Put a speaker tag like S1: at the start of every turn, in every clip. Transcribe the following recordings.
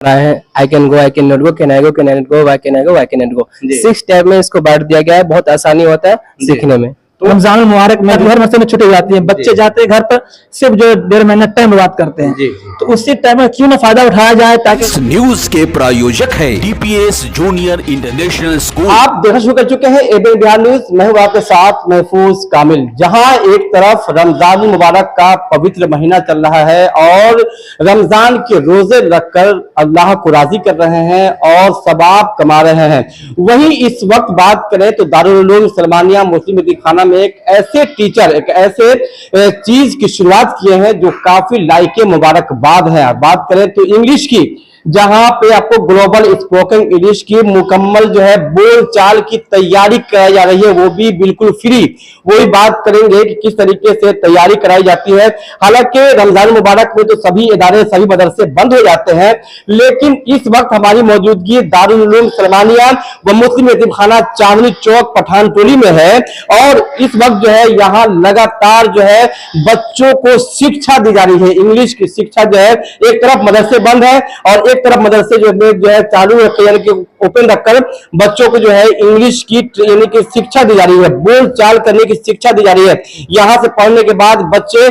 S1: है I can go, I can not go, can I go, can I not go, why can I go, why can not go. 6 type में इसको बांट दिया गया है, बहुत आसानी होता है सीखने में।
S2: तो रमजान मुबारक में हर मस्जिद में छुट्टी हो जाती है, बच्चे जाते हैं घर पर सिर्फ जो 1.5 महीना टाइम बात करते हैं, तो उसी टाइम में क्यों ना फायदा उठाया जाए ताकि।
S3: इस न्यूज के प्रायोजक है डीपीएस जूनियर इंटरनेशनल स्कूल।
S4: आप देखना शुरू कर चुके हैं एबीएन बिहार न्यूज। मैं हूं आपके साथ महफूज कामिल। जहां एक तरफ रमजान मुबारक का पवित्र महीना चल रहा है और रमजान के रोजे रखकर अल्लाह को राजी कर रहे हैं और सवाब कमा रहे हैं, वहीं इस वक्त बात करें तो दारुल उलूम सलमानिया मुस्लिम यतीमखाना में एक ऐसे टीचर, एक ऐसे चीज की शुरुआत किए हैं जो काफी लायके मुबारकबाद है। बात करें तो इंग्लिश की, जहां पे आपको ग्लोबल स्पोकन इंग्लिश की मुकम्मल जो है बोल चाल की तैयारी कराई जा रही है, वो भी बिल्कुल फ्री। वही बात करेंगे कि किस तरीके से तैयारी कराई जाती है। हालांकि रमजान मुबारक में तो सभी इदारे, सभी मदरसे बंद हो जाते हैं, लेकिन इस वक्त हमारी मौजूदगी दारुल उलूम सलमानिया व मुस्लिम यतीमखाना चांदनी चौक पठानटोली में है और इस वक्त जो है यहाँ लगातार जो है बच्चों को शिक्षा दी जा रही है। इंग्लिश की शिक्षा जो है, एक तरफ मदरसे बंद है और एक तरफ मदरसे जो है चालू रखे, यानी कि ओपन रखकर बच्चों को जो है इंग्लिश की यानी कि शिक्षा दी जा रही है, बोल चाल करने की शिक्षा दी जा रही है। यहाँ से पढ़ने के बाद बच्चे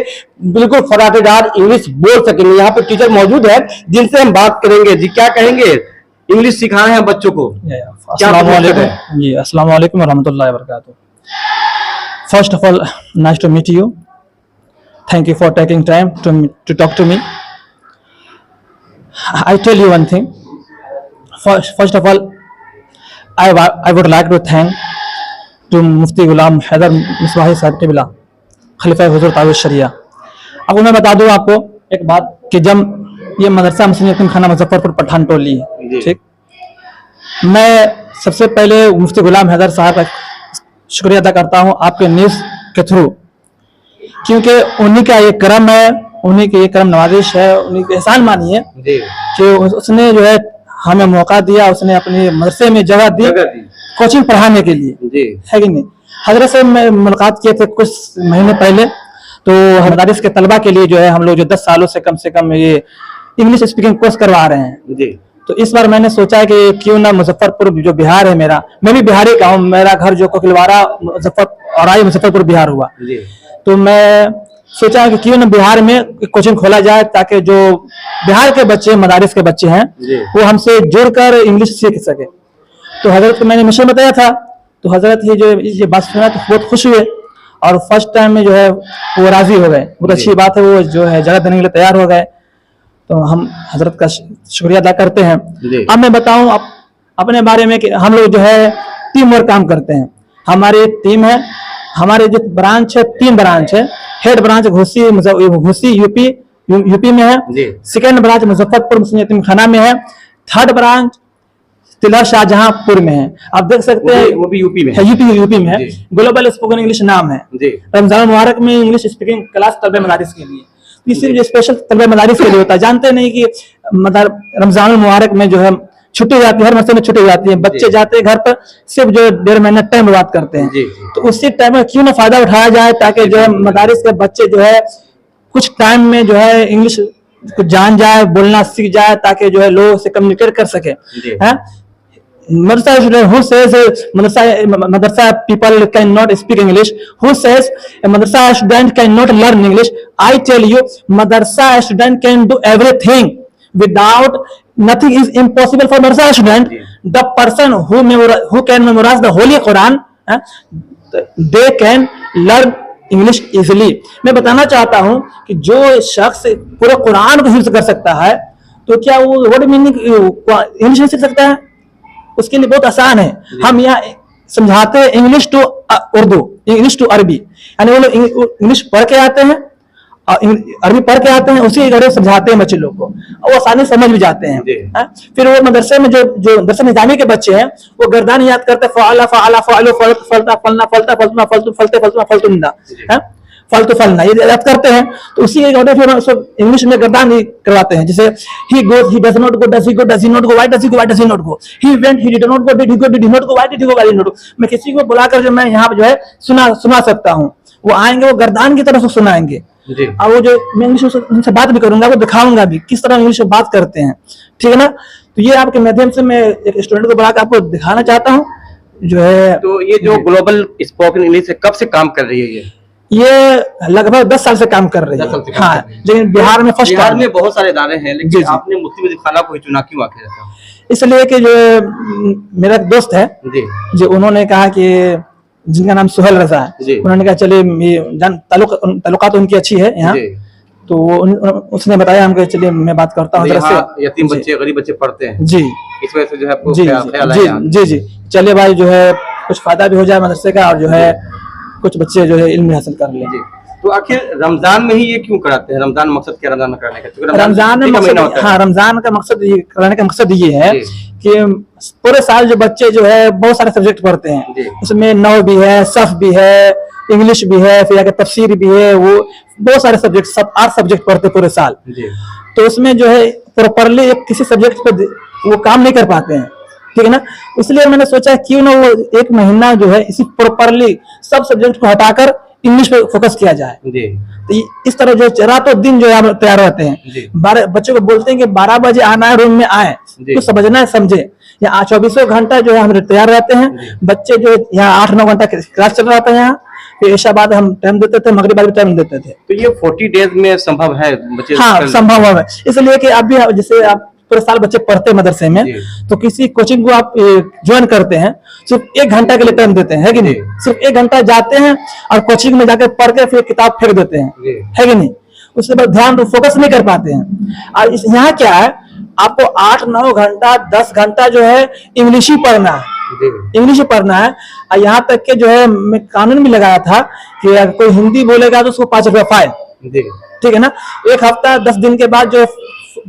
S4: बिल्कुल फराटेदार इंग्लिश बोल सकेंगे। यहाँ पे टीचर मौजूद है जिनसे हम बात करेंगे। जी क्या कहेंगे, इंग्लिश सिखा रहे हैं बच्चों को?
S2: जी अस्सलाम वालेकुम रहमतुल्लाहि व बरकातहू। First of all, nice to meet you, thank you for taking time to talk to me. I tell you one thing. First of all, I would like to thank to मुफ्ती गुलाम हैदर मिसबाही साहब क़िबला, खलीफा हुज़ूर ताबिश शरिया। अब मैं बता दूं आपको एक बात कि जब ये मदरसा मुस्लिम यतीमखाना मुजफ्फरपुर पठानटोली है, ठीक, मैं सबसे पहले मुफ्ती गुलाम हैदर साहब का शुक्रिया अदा करता हूं आपके न्यूज़ के थ्रू, क्योंकि उन्हीं का ये करम है, उन्हीं की ये करम नवाजिश है, उन्हीं के एहसान मानिए कि उसने जो है हमें मौका दिया, उसने अपने मदरसे में जगह दी कोचिंग पढ़ाने के लिए, है कि नहीं। हजरत से मैं मुलाकात किए थे कुछ महीने पहले, तो मदारिस के तलबा के लिए जो है हम लोग जो 10 सालों से कम ये इंग्लिश स्पीकिंग कोर्स करवा रहे हैं। तो इस बार मैंने सोचा कि क्यों ना मुजफ्फरपुर जो बिहार है मेरा, मैं भी बिहारी का हूँ, मेरा घर जो कोकिलवाड़ा मुजफ्फरपुर बिहार हुआ, तो मैं सोचा कि क्यों ना बिहार में कोचिंग खोला जाए ताकि जो बिहार के बच्चे, मदारिस के बच्चे हैं, वो हमसे जुड़कर इंग्लिश सीख सके। तो हजरत को मैंने मिशन बताया था, तो हजरत ही जो ये बात सुना तो बहुत खुश हुए और फर्स्ट टाइम में जो है वो राजी हो गए। बहुत अच्छी बात है, वो जो है जगह देने के लिए तैयार हो गए, तो हम हजरत का शुक्रिया अदा करते हैं। अब मैं बताऊं अपने बारे में कि हम लोग जो है टीम वर्क काम करते हैं। हमारी एक टीम है, हमारे जो ब्रांच है, 3 ब्रांच है। हेड ब्रांच घोसी यूपी में है, सेकेंड ब्रांच मुजफ्फरपुर मुस्लिम यतीमखाना में है, थर्ड ब्रांच तिलहट शाहजहांपुर में है। आप देख सकते हैं
S4: वो भी यूपी में है,
S2: यूपी में है। ग्लोबल स्पोकन इंग्लिश नाम है। रमजान मुबारक में इंग्लिश स्पीकिंग क्लास तलबे मदारिस के लिए, सिर्फ स्पेशल तलबे मदारिस के लिए होता है। जानते नहीं कि रमजान मुबारक में जो है छुट्टी हो जाती है, हर मस्जिद में छुट्टी हो जाती है, बच्चे जाते हैं घर पर सिर्फ जो 1.5 महीना टाइम बात करते हैं, तो उसी टाइम में क्यों ना फायदा उठाया जाए ताकि जो है मदारिस के बच्चे जो है कुछ टाइम में जो है इंग्लिश को जान जाए, बोलना सीख जाए, ताकि जो है लोगों से कम्युनिकेट कर सके। मदरसा people cannot speak English. Who says a madrasa student cannot learn English? I tell you, madrasa student can do everything. Without nothing is impossible for madrasa student. The person who can memorize the Holy Quran, they can learn English easily. मैं बताना चाहता हूं कि जो शख्स पूरे कुरान को हिफ्ज कर सकता है, तो क्या वो वर्ड मीनिंग इंग्लिश नहीं सीख सकता है? उसके लिए बहुत आसान है। हम यहाँ समझाते हैं English to Urdu, English to Arabi, यानी वो लोग इंग्लिश पढ़ के आते हैं और अरबी पढ़ के आते हैं, उसी तरह समझाते हैं बच्चे लोग को, और वो आसानी समझ भी जाते हैं। फिर वो मदरसे में जो दरस निजामी के बच्चे हैं, वो गर्दान याद करते हैं, फ़अला फ़अला फ़अलु फ़लता फ़लना फ़लता फ़लतुना फ़लतु फ़लते फ़लतुना फ़लतुना, फ़लतु फ़लना, ये याद करते हैं। तो उसी एक ऑर्डर फिर सब इंग्लिश में गर्दान करवाते हैं, जैसे he goes, he does not go, does he go, does he not go, why does he go, why does he not go, he went, he did not go, did he go, did he not go, why did he go, why did not go. मैं किसी को बुलाकर जो मैं यहाँ पे जो है सुना सकता हूँ, वो आएंगे, वो गर्दान की तरफ से सुनाएंगे।
S4: जी।
S2: और वो जो मैं इंग्लिश में उनसे बात भी करूंगा, वो दिखाऊंगा भी किस तरह इंग्लिश में बात करते हैं, ठीक है ना। तो ये आपके माध्यम से मैं एक स्टूडेंट को बुला के आपको दिखाना चाहता हूँ जो है।
S4: तो ये जो ग्लोबल स्पोकन इंग्लिश है कब से काम कर रही है
S2: ये लगभग 10 साल से काम कर रही
S4: 10 साल से
S2: है।
S4: काम
S2: हाँ,
S4: कर रही है।
S2: लेकिन बिहार में फर्स्ट
S4: बिहार
S2: टाइम
S4: में बहुत सारे इदारे हैं,
S2: जी,
S4: लेकिन
S2: जी।
S4: आपने मुफ्ती खाना को ही चुना क्यों आखिर ऐसा?
S2: इसलिए कि जो मेरा एक दोस्त है
S4: जी
S2: जो उन्होंने कहा कि जिनका नाम सुहेल रजा
S4: जी।
S2: है, उन्होंने कहा चलिए ताल्लुकात उनकी अच्छी है यहाँ,
S4: जी।
S2: तो उसने बताया हमको चलिए मैं बात करता हूँ
S4: तो
S2: हजरत
S4: यहाँ
S2: से।
S4: यतीम
S2: जी।
S4: बच्चे गरीब बच्चे पढ़ते हैं,
S2: जी
S4: इस वजह से जो है आपको
S2: जी
S4: ख्याल
S2: जी
S4: आया।
S2: जी जी, चलिए भाई जो है कुछ फायदा भी हो जाए मदरसे का, और जो है कुछ बच्चे जो है इल्म हासिल कर लें।
S4: जी। तो आखिर रमजान में ही ये क्यों कराते हैं? रमजान मकसद क्या रमजान में कराने का? क्योंकि
S2: रमजान में
S4: छुट्टी का महीना
S2: मकसद,
S4: होता
S2: हाँ
S4: है।
S2: रमजान का मकसद ये कराने का मकसद ये है
S4: जी।
S2: कि पूरे साल जो बच्चे जो है बहुत सारे सब्जेक्ट पढ़ते हैं,
S4: जी।
S2: उसमें नौ भी है, सफ भी है, इंग्लिश भी है, फिर आगे तफसीर भी है, वो बहुत सारे सब्जेक्ट, सब 8 सब्जेक्ट पढ़ते हैं पूरे साल।
S4: जी।
S2: तो उसमें जो है प्रॉपरली किसी सब्जेक्ट पे वो काम नहीं कर पाते हैं, ठीक है ना। इसलिए मैंने सोचा क्यों ना वो एक महीना जो है इसी प्रॉपरली सब सब्जेक्ट को हटाकर इंग्लिश पे फोकस किया जाए।
S4: जी।
S2: तो इस तरह जो रातों दिन जो है हम तैयार रहते
S4: जी।
S2: हैं। 12 बच्चों को बोलते हैं कि 12 बजे आना है, रूम में आए,
S4: जी।
S2: तो समझना है समझे। यहाँ 24 घंटा जो है हम तैयार रहते हैं। बच्चे जो यहाँ 8-9 घंटा क्लास चल रहा था यहाँ, फिर ऐसा बाद हम टाइम देते थे, मगरिब भी टाइम देते थे।
S4: तो ये 40 डेज में संभव है बच्चे?
S2: हाँ संभव है, इसलिए कि अभी जैसे आप पूरे साल बच्चे पढ़ते हैं मदरसे में,
S4: जी।
S2: तो किसी कोचिंग को आप ज्वाइन करते हैं, सिर्फ 1 घंटा के लिए टाइम देते हैं, है कि नहीं।
S4: जी।
S2: सिर्फ 1 घंटा जाते हैं और कोचिंग में जाकर पढ़ के फिर किताब फेंक देते हैं,
S4: जी।
S2: है कि नहीं। उसके बाद ध्यान फोकस नहीं कर पाते हैं। और यहाँ क्या है, आपको 8-9 घंटा 10 घंटा जो है इंग्लिश ही पढ़ना है,
S4: जी।
S2: इंग्लिश ही पढ़ना है। और यहाँ तक के जो है मैं कानून भी लगाया था कि अगर कोई हिंदी बोलेगा तो उसको 5 रुपया फाइन,
S4: जी।
S2: ठीक है ना। 1 हफ्ता 10 दिन के बाद जो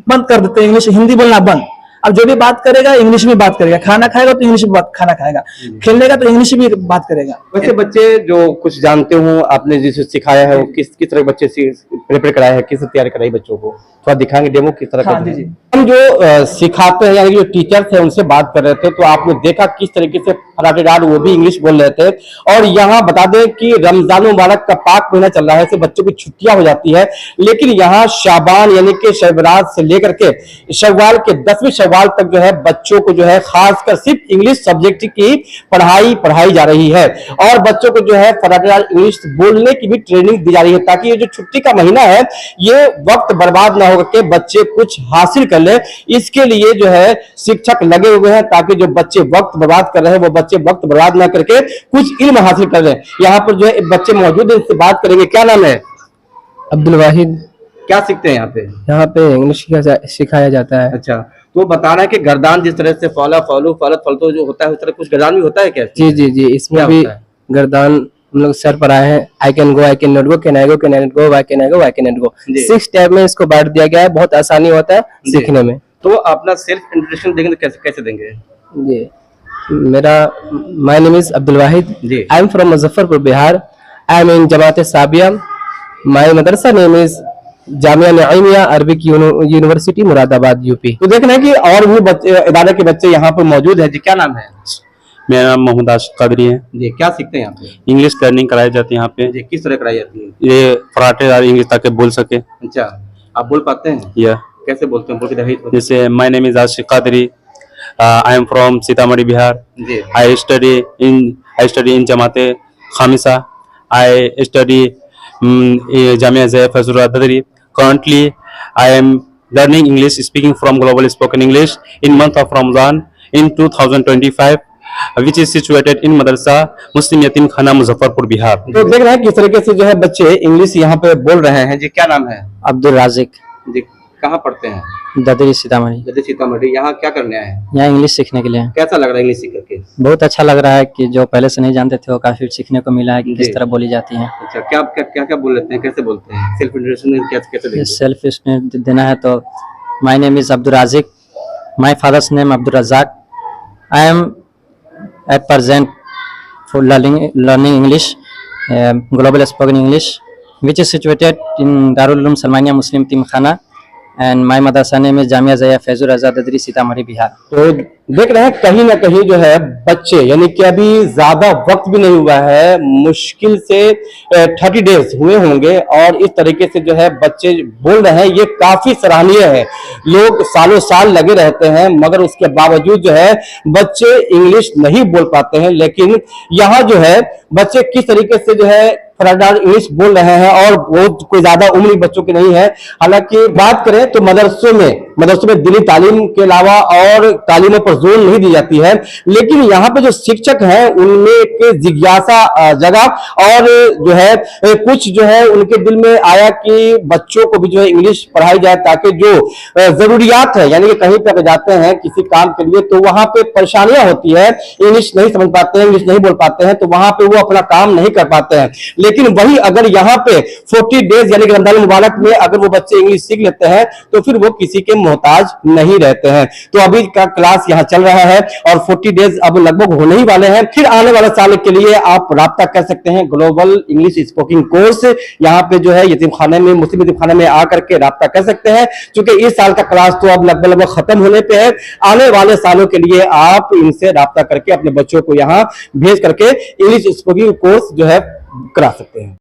S2: बंद कर देते हैं, इंग्लिश हिंदी बोलना बंद। अब जो भी बात करेगा इंग्लिश में बात करेगा, खाना खाएगा तो इंग्लिश में खाना खाएगा, खेलने का तो इंग्लिश में बात करेगा।
S4: वैसे बच्चे जो कुछ जानते हो, आपने जिसे सिखाया है वो किस तरह बच्चे प्रिपेयर कराया है, किस तैयार कराई बच्चों को, थोड़ा दिखाएंगे डेमो किस तरह
S2: हाँ,
S4: करते
S2: जी,
S4: हैं? हम जो सिखाते हैं यानी जो टीचर्स हैं उनसे बात कर रहे थे, तो आपने देखा किस तरीके से फराटेदार वो भी इंग्लिश बोल रहे थे। और यहाँ बता दें कि रमजान मुबारक का पाक महीना चल रहा है, से बच्चों की छुट्टियां हो जाती है, लेकिन यहाँ शाबान यानी कि शब-ए-बारात से लेकर के शव्वाल के 10वीं शव्वाल तक जो है बच्चों को जो है खासकर सिर्फ इंग्लिश सब्जेक्ट की पढ़ाई जा रही है। और बच्चों को जो है फराटेदार इंग्लिश बोलने की भी ट्रेनिंग दी जा रही है, ताकि ये जो छुट्टी का महीना है ये वक्त बर्बाद ना होकर के बच्चे कुछ हासिल कर ले। इसके लिए जो है शिक्षक लगे हुए हैं, ताकि जो बच्चे वक्त बर्बाद कर रहे हैं वो बच्चे वक्त बर्बाद ना करके कुछ इल्म हासिल कर लें। यहाँ पर जो है बच्चे मौजूद है, इनसे बात करेंगे। क्या नाम है?
S1: अब्दुल वाहिद।
S4: क्या सीखते हैं यहाँ पे?
S1: यहाँ पे इंग्लिश सिखाया जाता है।
S4: अच्छा, तो बता रहा है कि गर्दान जिस तरह से फलतो जो होता है उस तरह कुछ गर्दान भी होता है क्या?
S1: जी जी जी, इसमें
S4: क्या
S1: भी
S4: होता है?
S1: गर्दान हम लोग सर पर आए हैं। I can go, I can not go, can I go, can I not go, why can I go, why can not go.
S4: जी।
S1: 6 टैब में इसको बांट दिया गया है, बहुत आसानी होता है
S4: जी।
S1: सीखने में।
S4: तो अपना सेल्फ इंट्रोडक्शन देंगे तो कैसे देंगे?
S1: जी, मेरा my name is Abdul Wahid.
S4: जी।
S1: I am from Muzaffarpur, Bihar. I am in जमात साबिया। माय मदरसा name is Jamia Naeemia Arabic university, Moradabad, UP.
S4: तो देखना है कि और भी बच्चे इदारे के बच्चे यहाँ पर मौजूद है। जी, क्या नाम है?
S5: मेरा नाम मोहम्मद आशिक कादरी है।
S4: जी, क्या सीखते हैं यहाँ पे?
S5: इंग्लिश लर्निंग कराई जाती है यहाँ पे।
S4: जी, किस तरह कराई जाती है?
S5: ये फराटेदार इंग्लिश ताकि बोल सके।
S4: अच्छा, आप बोल पाते हैं?
S5: या
S4: कैसे बोलते हैं? बोल के दिखाइए तो।
S5: जैसे my name is Ashiq Qadri, I am from Sitamarhi, Bihar.
S4: जी।
S5: I study in Jamate Khamisa. I study Jamia Zaif Faizul Adri. Currently, I am learning English, speaking from Global Spoken English in month of Ramadan in 2025, which is situated in Madrasa Muslim Yatim Khana, Muzaffarpur, Bihar.
S4: तो देख रहे हैं किस तरीके से जो है बच्चे इंग्लिश यहाँ पे बोल रहे हैं। जी, क्या नाम है?
S1: अब्दुल राजिक,
S4: जी, कहाँ पढ़ते हैं?
S1: ददरी, सीतामढ़ी।
S4: जैसे सीतामढ़ी। यहाँ क्या करने आए हैं?
S1: यहाँ इंग्लिश सीखने के लिए।
S4: कैसा लग रहा है इंग्लिश सीख करके?
S1: बहुत अच्छा लग रहा है कि जो पहले से नहीं जानते थे वो काफी सीखने को मिला है कि
S4: जी।
S1: किस तरह बोली जाती है।
S4: अच्छा, क्या बोल लेते हैं? कैसे बोलते हैं? सेल्फ इंट्रोडक्शन कैसे देंगे?
S1: सेल्फ स्टेटमेंट देना है तो my name is Abdul Raziq, my father's name Abdul Razzaq. I am at present for learning English, global spoken English, which is situated in Darul Uloom Salmania Muslim Yatim Khana and my madrasa name is Jamia Zaya Faizur Azad Dadri, Sitamarhi, Bihar.
S4: तो देख रहे हैं कहीं ना कहीं जो है बच्चे, यानी कि अभी ज्यादा वक्त भी नहीं हुआ है, मुश्किल से 30 डेज हुए होंगे और इस तरीके से जो है बच्चे बोल रहे हैं, ये काफी सराहनीय है। लोग सालों साल लगे रहते हैं मगर उसके बावजूद जो है बच्चे इंग्लिश नहीं बोल पाते हैं, लेकिन यहाँ जो है बच्चे किस तरीके से जो है फटाफट इंग्लिश बोल रहे हैं और वो कोई ज्यादा उम्र बच्चों की नहीं है। हालांकि बात करें तो मदरसों में दीनी तालीम के अलावा और तालीमों पर जोर नहीं दी जाती है, लेकिन यहाँ पे जो शिक्षक हैं उनमें एक जिज्ञासा जगा और जो है कुछ जो है उनके दिल में आया कि बच्चों को भी जो है इंग्लिश पढ़ाई जाए, ताकि जो जरूरियात है, यानी कि कहीं पे अगर जाते हैं किसी काम के लिए तो वहां पे परेशानियां होती है, इंग्लिश नहीं समझ पाते हैं, इंग्लिश नहीं बोल पाते हैं, तो वहां पे वो अपना काम नहीं कर पाते हैं। लेकिन वही अगर यहाँ पे 40 डेज यानी कि रमजान मुबारक में अगर वो बच्चे इंग्लिश सीख लेते हैं तो फिर वो किसी के मोहताज नहीं रहते हैं। तो अभी का क्लास यहाँ चल रहा है और 40 डेज अब लगभग होने ही वाले हैं। फिर आने वाले साल के लिए आप राब्ता कर सकते हैं ग्लोबल इंग्लिश स्पोकिंग कोर्स, यहाँ पे जो है यतीम खाने में, मुस्लिम यतीम खाने में आकर के राब्ता कर सकते हैं, क्योंकि इस साल का क्लास तो अब लगभग खत्म होने पे है। आने वाले सालों के लिए आप इनसे राब्ता करके अपने बच्चों को यहाँ भेज करके इंग्लिश स्पोकिंग कोर्स जो है करा सकते हैं।